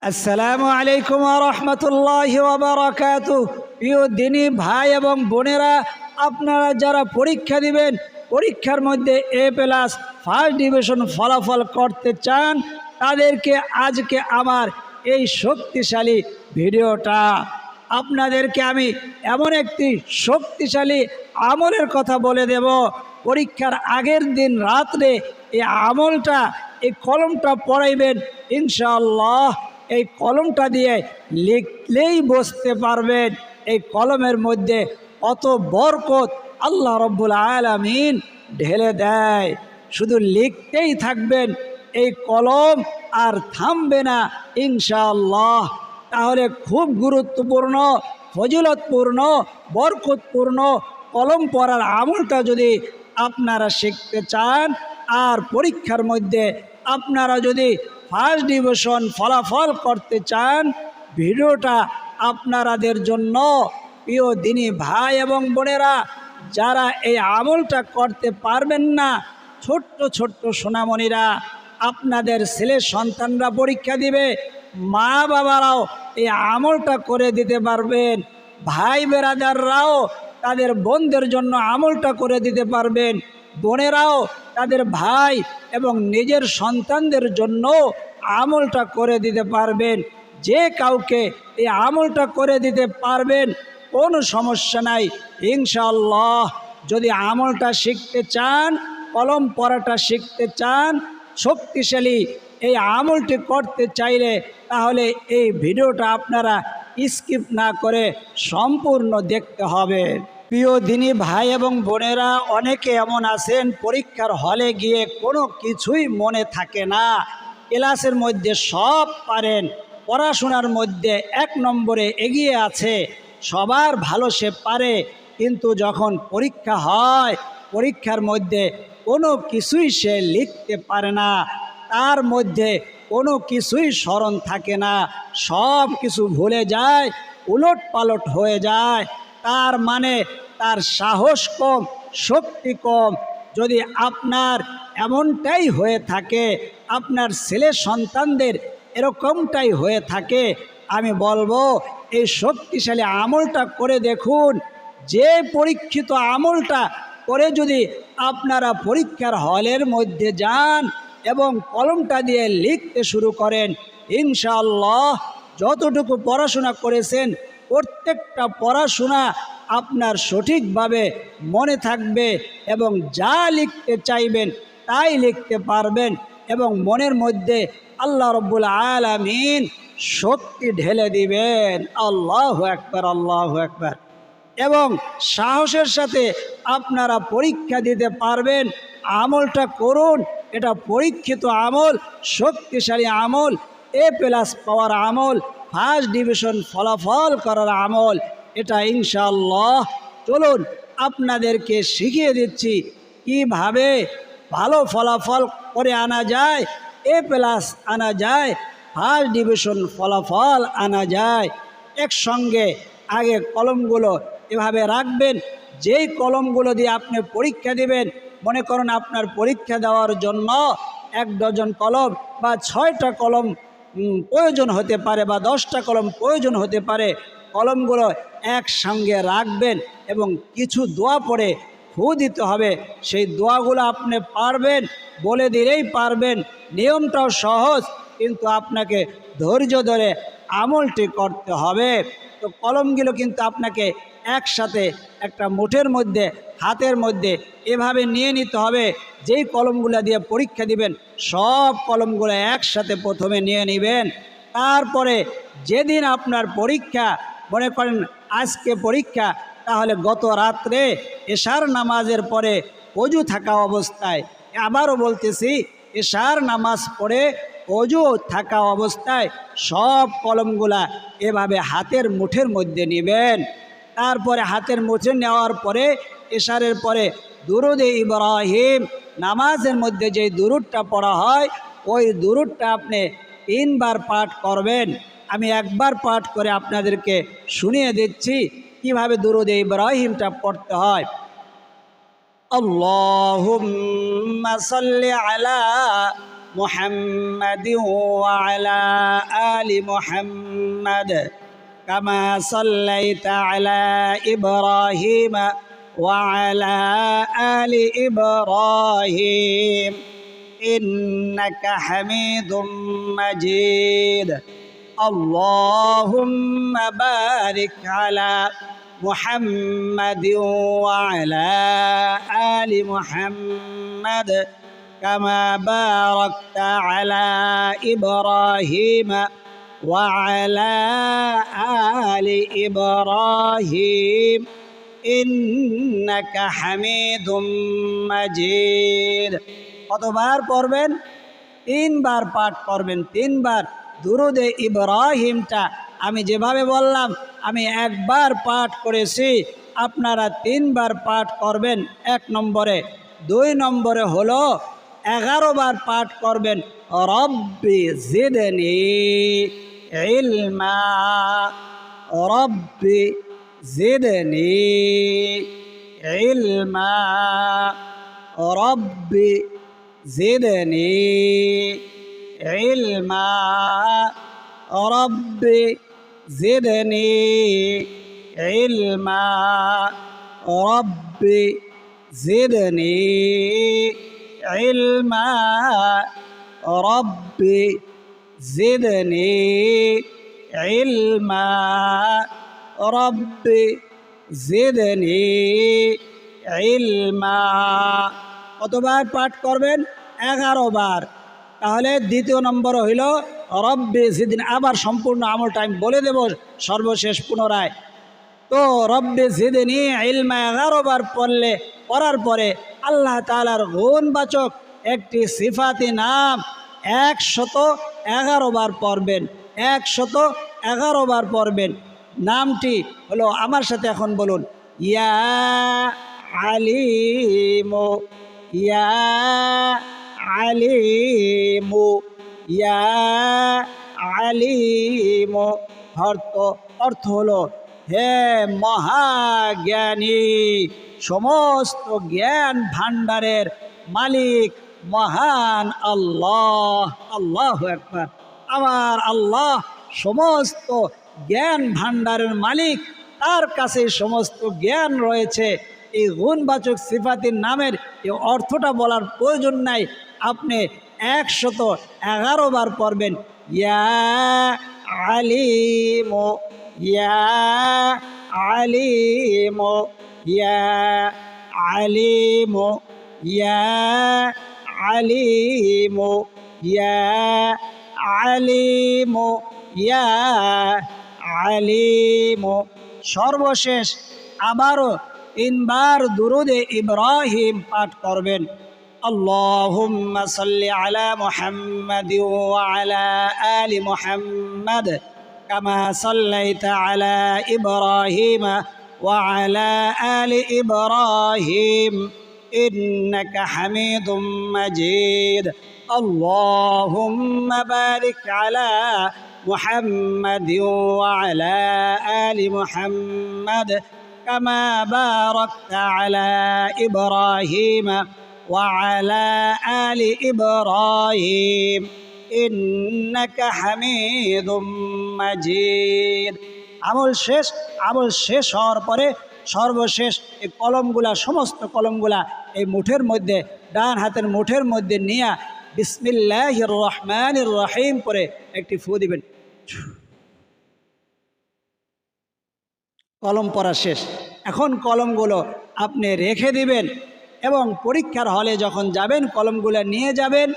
আসসালামু আলাইকুম ওয়া রাহমাতুল্লাহি ওয়া বারাকাতুহু। প্রিয় দিনী ভাই এবং বোনেরা, আপনারা যারা পরীক্ষা দিবেন, পরীক্ষার মধ্যে A+ ফার্স্ট ডিভিশন ফলাফল করতে চান, তাদেরকে আজকে আমার এই শক্তিশালী ভিডিওটা আপনাদেরকে আমি এমন একটি শক্তিশালী আমলের কথা বলে দেব। পরীক্ষার আগের দিন রাত্রে এই আমলটা, এই কলমটা পড়াইবেন ইনশাআল্লাহ। এই কলমটা দিয়ে লিখলেই বুঝতে পারবেন এই কলমের মধ্যে কত বরকত আল্লাহ রব্বুল আলামিন ঢেলে দেয়। শুধু লিখতেই থাকবেন এই কলম, আর থামবে না ইনশাআল্লাহ। তাহলে খুব গুরুত্বপূর্ণ, ফজিলতপূর্ণ, বরকতপূর্ণ কলম পড়ার আমলটা যদি আপনারা শিখতে চান, আর পরীক্ষার মধ্যে আপনারা যদি ফার্স্ট ডিভিশন ফলাফল করতে চান, ভিডিওটা আপনাদের জন্য। প্রিয় দিনী ভাই এবং বোনেরা, যারা এই আমলটা করতে পারবেন না, ছোট্ট ছোট্ট সোনামণিরা, আপনাদের ছেলে সন্তানরা পরীক্ষা দিবে, মা বাবারাও এই আমলটা করে দিতে পারবেন। ভাই বেরাদাররাও তাদের বোনদের জন্য আমলটা করে দিতে পারবেন। বোনেরাও তাদের ভাই এবং নিজের সন্তানদের জন্য আমলটা করে দিতে পারবেন। যে কাউকে এই আমলটা করে দিতে পারবেন, কোনো সমস্যা নাই ইনশাআল্লাহ। যদি আমলটা শিখতে চান, কলম পড়াটা শিখতে চান, শক্তিশালী এই আমলটি করতে চাইলে, তাহলে এই ভিডিওটা আপনারা স্কিপ না করে সম্পূর্ণ দেখতে হবে। প্রিয় দিনী ভাই এবং বোনেরা, অনেকে এমন আছেন পরীক্ষার হলে গিয়ে কোনো কিছুই মনে থাকে না। ক্লাসের মধ্যে সব পারেন, পড়াশোনার মধ্যে 1 নম্বরে এগিয়ে আছে, সবার ভালো সে পারে, কিন্তু যখন পরীক্ষা হয়, পরীক্ষার মধ্যে কোনো কিছুই সে লিখতে পারে না, তার মধ্যে কোনো কিছুই স্মরণ থাকে না, সব কিছু ভুলে যায়, উলট পালট হয়ে যায়। তার মানে তার সাহস কম, শক্তি কম। যদি আপনার এমনটাই হয়ে থাকে, আপনার ছেলে সন্তানদের এরকমটাই হয়ে থাকে, আমি বলবো এই শক্তিশালী আমলটা করে দেখুন। যে পরীক্ষিত আমলটা করে যদি আপনারা পরীক্ষার হলের মধ্যে যান এবং কলমটা দিয়ে লিখতে শুরু করেন, ইনশাআল্লাহ যতটুকু পড়াশোনা করেছেন প্রত্যেকটা পড়াশোনা আপনার সঠিকভাবে মনে থাকবে, এবং যা লিখতে চাইবেন তাই লিখতে পারবেন, এবং মনের মধ্যে আল্লাহ রব্বুল আলামিন শক্তি ঢেলে দিবেন। আল্লাহু আকবার, আল্লাহু আকবার। এবং সাহসের সাথে আপনারা পরীক্ষা দিতে পারবেন। আমলটা করুন, এটা পরীক্ষিত আমল, শক্তিশালী আমল, A+ পাওয়ার আমল, ফার্স্ট ডিভিশন ফলাফল করার আমল, এটা ইনশাআল্লাহ। চলুন আপনাদেরকে শিখিয়ে দিচ্ছি কিভাবে ভালো ফলাফল করে আনা যায়, A+ আনা যায়, ফার্স্ট ডিভিশন ফলাফল আনা যায়। একসঙ্গে আগে কলমগুলো এভাবে রাখবেন। যেই কলমগুলো দিয়ে আপনি পরীক্ষা দিবেন, মনে করুন আপনার পরীক্ষা দেওয়ার জন্য 1 ডজন কলম বা 6টা কলম প্রয়োজন হতে পারে, বা 10টা কলম প্রয়োজন হতে পারে। কলমগুলো একসঙ্গে রাখবেন এবং কিছু দোয়া পড়ে ফু দিতে হবে। সেই দোয়াগুলো আপনি পারবেন, বলে দিলেই পারবেন। নিয়মটাও সহজ, কিন্তু আপনাকে ধৈর্য ধরে আমলটি করতে হবে। তো কলমগুলো কিন্তু আপনাকে একসাথে একটা মুঠের মধ্যে, হাতের মধ্যে এভাবে নিয়ে নিতে হবে। যেই কলমগুলো দিয়ে পরীক্ষা দিবেন, সব কলমগুলো একসাথে প্রথমে নিয়ে নেবেন। তারপরে যেদিন আপনার পরীক্ষা, মনে করেন আজকে পরীক্ষা, তাহলে গত রাত্রে এশার নামাজের পরে অজু থাকা অবস্থায়, আবারও বলতেছি, এশার নামাজ পড়ে অজু থাকা অবস্থায় সব কলমগুলা এভাবে হাতের মুঠের মধ্যে নেবেন। তারপরে হাতের মুঠে নেওয়ার পরে এশারের পরে দুরুদে ইব্রাহিম, নামাজের মধ্যে যেই দুরুদটা পড়া হয়, ওই দুরুদটা আপনি 3 বার পাঠ করবেন। আমি একবার পাঠ করে আপনাদেরকে শুনিয়ে দিচ্ছি কিভাবে দুরুদে ইব্রাহিমটা পড়তে হয়। আল্লাহুম্মা সাল্লি আলা محمد وعلى آل محمد كما صليت على إبراهيم وعلى آل إبراهيم إنك حميد مجيد اللهم بارك على محمد وعلى آل محمد كما باركت على إبراهيم وعلى آل إبراهيم إنك حميد مجيد কতবার পড়বেন? 3 বার পাঠ করবেন। 3 বার দুরুদে ইব্রাহিমটা আমি যেভাবে বললাম, আমি একবার পাঠ করেছি, আপনারা 3 বার পাঠ করবেন 1 নম্বরে। 2 নম্বরে হলো 11 বার পাঠ করবেন রব্বি জিদনি ইলমা, রব্বি জিদনি ইলমা, রব্বি জিদনি ইলমা, রব্বি জিদনি ইলমা, রব্বি জিদনি ইলমা, রব্বি জিদনি ইলমা, রব্বি জিদনি ইলমা। কতবার পাঠ করবেন? 11 বার। তাহলে 2 নম্বর হইল রব্বি জিদনি। আবার সম্পূর্ণ আমলটা আমি বলে দেব সর্বশেষ পুনরায়। তো রব্বি জিদনি ইলমা 11 বার পড়ার পরে আল্লাহ তাআলার গুণবাচক একটি সিফাতি নাম 111 বার পড়বেন। 111 বার পড়বেন। নামটি হলো, আমার সাথে এখন বলুন, ইয়া আলিমু, ইয়া আলিমু, ইয়া আলিমু। অর্থ হলো, হে মহাজ্ঞানী, সমস্ত জ্ঞান ভাণ্ডারের মালিক মহান আল্লাহ। আল্লাহু আকবার। আমার আল্লাহ সমস্ত জ্ঞান ভাণ্ডারের মালিক, তার কাছে সমস্ত জ্ঞান রয়েছে। এই গুণবাচক সিফাতির নামের এই অর্থটা বলার প্রয়োজন নাই, আপনি 111 বার পড়বেন। ইয়া আলিমু, ইয়া আলিমু, ইয়া আলিমু, ইয়া আলিমু, ইয়া আলিমু, ইয়া আলিমু। সর্বশেষ আবারও 3 বার দুরুদে ইব্রাহিম পাঠ করবেন। আল্লাহুম্মা সাল্লি আলা মুহাম্মাদি ওয়া আলা আলি মুহাম্মাদ কামা সাল্লাইতা আলা ইব্রাহিম ওয়া আলা আলি ইব্রাহিম ইন্নাকা হামিদুম মাজিদ। আল্লাহুম্মা বারিক আলা محمد وعلى آل محمد كما باركت على إبراهيم وعلى آل إبراهيم إنك حميد مجيد। আমল শেষ হওয়ার পরে সর্বশেষ এই কলমগুলা, সমস্ত কলমগুলা এই মুঠের মধ্যে, ডান হাতের মুঠের মধ্যে নিয়ে বিসমিল্লাহির রহমানির রহিম করে একটি ফু দিবেন। কলম পড়া শেষ। এখন কলমগুলো আপনি রেখে দিবেন এবং পরীক্ষার হলে যখন যাবেন কলমগুলো নিয়ে যাবেন,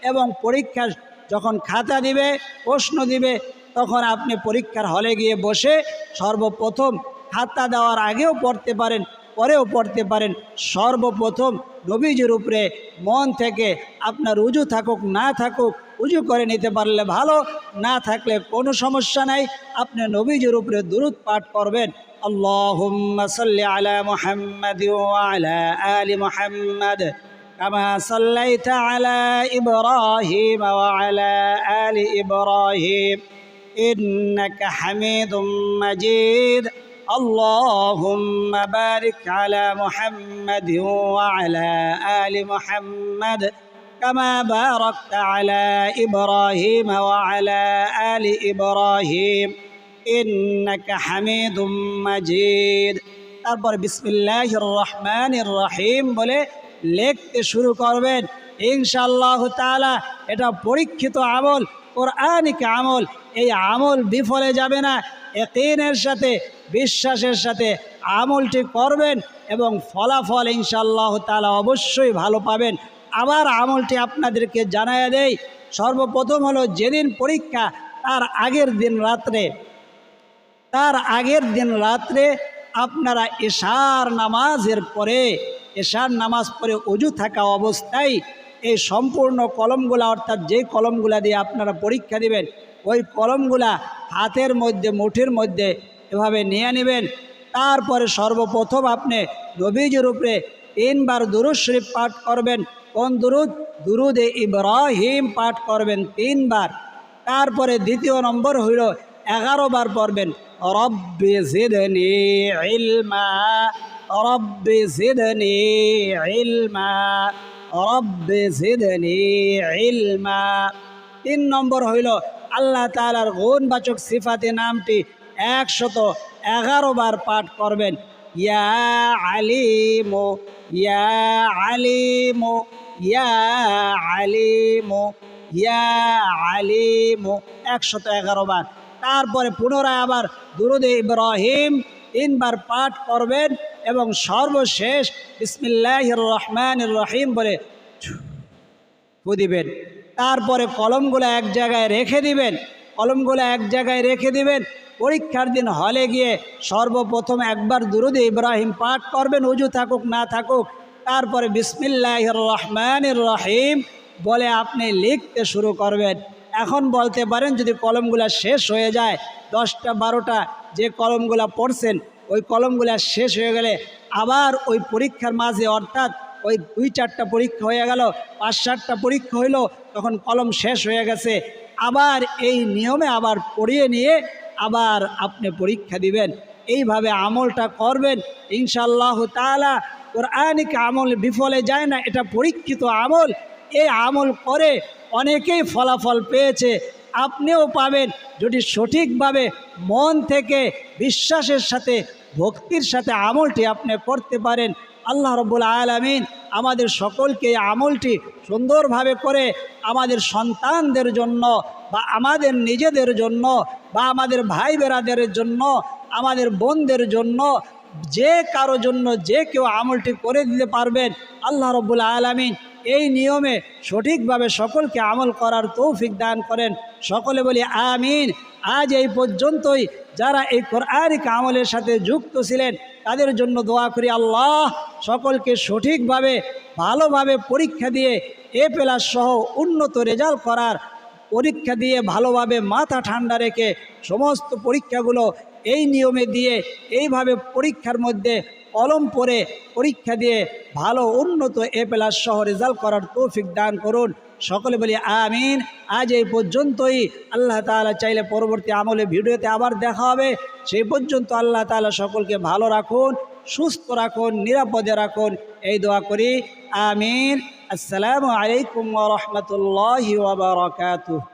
এবং পরীক্ষার যখন খাতা দিবে, প্রশ্ন দিবে, তখন আপনি পরীক্ষার হলে গিয়ে বসে সর্বপ্রথম খাতা দেওয়ার আগেও পড়তে পারেন, পরেও পড়তে পারেন। সর্বপ্রথম নবীজির উপরে মন থেকে, আপনার উজু থাকুক না থাকুক, উজু করে নিতে পারলে ভালো, না থাকলে কোনো সমস্যা নাই, আপনি নবীজির উপরে দুরূদ পাঠ করবেন। আল্লাহুম্মা সাল্লি আলা মুহাম্মাদি ওয়া আলা আলি মুহাম্মাদ কামা সাল্লাইতা আলা ইব্রাহিম ওয়া আলা আলি ইব্রাহিম ইন্নাকা হামিদুম মাজিদ। اللهم بارك على محمد وعلى آل محمد كما باركت على إبراهيم وعلى آل إبراهيم إنك حميد مجيد তারপর বিসমিল্লাহির রহমানির রহিম বলে লিখতে শুরু করবেন। ইনশাআল্লাহ তাআলা এটা পরীক্ষিত আমল, কোরআনিক আমল। এই আমল বিফলে যাবে না। ইয়াকিনের সাথে, বিশ্বাসের সাথে আমলটি করবেন এবং ফলাফল ইনশাআল্লাহ তাআলা অবশ্যই ভালো পাবেন। আবার আমলটি আপনাদেরকে জানায়া দেই। সর্বপ্রথম হলো যেদিন পরীক্ষা তার আগের দিন রাত্রে আপনারা এশার নামাজের পরে অজু থাকা অবস্থায় এই সম্পূর্ণ কলমগুলা, অর্থাৎ যে কলমগুলা দিয়ে আপনারা পরীক্ষা দিবেন, ওই কলমগুলা হাতের মধ্যে, মুঠির মধ্যে এভাবে নিয়ে নেবেন। তারপরে সর্বপ্রথম আপনি নবীজির উপরে 3 বার দুরূদ শরীফ পাঠ করবেন। কোন দুরূদ? দুরূদে ইব্রাহিম পাঠ করবেন 3 বার। তারপরে দ্বিতীয় নম্বর হইল 11 বার পড়বেন রব্বি জিদনি ইলমা, রব্বি জিদনি ইলমা, রব্বি জিদনি ইলমা। 3 নম্বর হইল আল্লাহ তাআলার গুণবাচক সিফাতে নামটি 111 বার পাঠ করবেন। ইয়া আলিমু, ইয়া আলিমু, ইয়া আলিমু, ইয়া আলিমু 111 বার। তারপরে পুনরায় আবার দুরূদে ইব্রাহিম 3 বার পাঠ করবেন এবং সর্বশেষ বিসমিল্লাহির রহমানির রহিম বলে ফু দিবেন। তারপরে কলমগুলো এক জায়গায় রেখে দিবেন। পরীক্ষার দিন হলে গিয়ে সর্বপ্রথম একবার দুরূদে ইব্রাহিম পাঠ করবেন, ওযু থাকুক না থাকুক। তারপরে বিসমিল্লাহির রহমানির রহিম বলে আপনি লিখতে শুরু করবেন। এখন বলতে পারেন যদি কলমগুলা শেষ হয়ে যায়, 10টা 12টা যে কলমগুলা পড়ছেন ওই কলমগুলা শেষ হয়ে গেলে আবার ওই পরীক্ষার মাঝে, অর্থাৎ ওই 2-4টা পরীক্ষা হয়ে গেল, 5-7টা পরীক্ষা হইল, তখন কলম শেষ হয়ে গেছে, আবার এই নিয়মে আবার পড়িয়ে নিয়ে আবার আপনি পরীক্ষা দিবেন। এইভাবে আমলটা করবেন ইনশাআল্লাহ তাআলা। কোরআনিক আমল বিফলে যায় না, এটা পরীক্ষিত আমল। এই আমল করে অনেকেই ফলাফল পেয়েছে, আপনিও পাবেন যদি সঠিকভাবে মন থেকে বিশ্বাসের সাথে, ভক্তির সাথে আমলটি আপনি করতে পারেন। আল্লাহ রাব্বুল আলামিন আমাদের সকলকে এই আমলটি সুন্দরভাবে করে আমাদের সন্তানদের জন্য বা আমাদের নিজেদের জন্য বা আমাদের ভাই বেরাদের জন্য, আমাদের বোনদের জন্য, যে কারো জন্য যে কেউ আমলটি করে দিতে পারবেন। আল্লাহ রাব্বুল আলামিন এই নিয়মে সঠিকভাবে সকলকে আমল করার তৌফিক দান করেন। সকলে বলি আমিন। আজ এই পর্যন্তই। যারা এই কোরআনিক আমলের সাথে যুক্ত ছিলেন তাদের জন্য দোয়া করি আল্লাহ সকলকে সঠিকভাবে ভালোভাবে পরীক্ষা দিয়ে A+ সহ উন্নত রেজাল্ট করার, পরীক্ষা দিয়ে ভালোভাবে মাথা ঠান্ডা রেখে সমস্ত পরীক্ষাগুলো এই নিয়মে দিয়ে এইভাবে পরীক্ষার মধ্যে কলম পড়ে পরীক্ষা দিয়ে ভালো উন্নত A+ সহ রেজাল্ট করার তৌফিক দান করুন। সকলে বলি আমিন। আজ এই পর্যন্তই। আল্লাহ তাআলা চাইলে পরবর্তী আমলে ভিডিওতে আবার দেখা হবে। সেই পর্যন্ত আল্লাহ তাআলা সকলকে ভালো রাখুন, সুস্থ রাখুন, নিরাপদে রাখুন, এই দোয়া করি আমিন। আসসালামু আলাইকুম ওয়া রাহমাতুল্লাহি ওয়া বারাকাতুহু।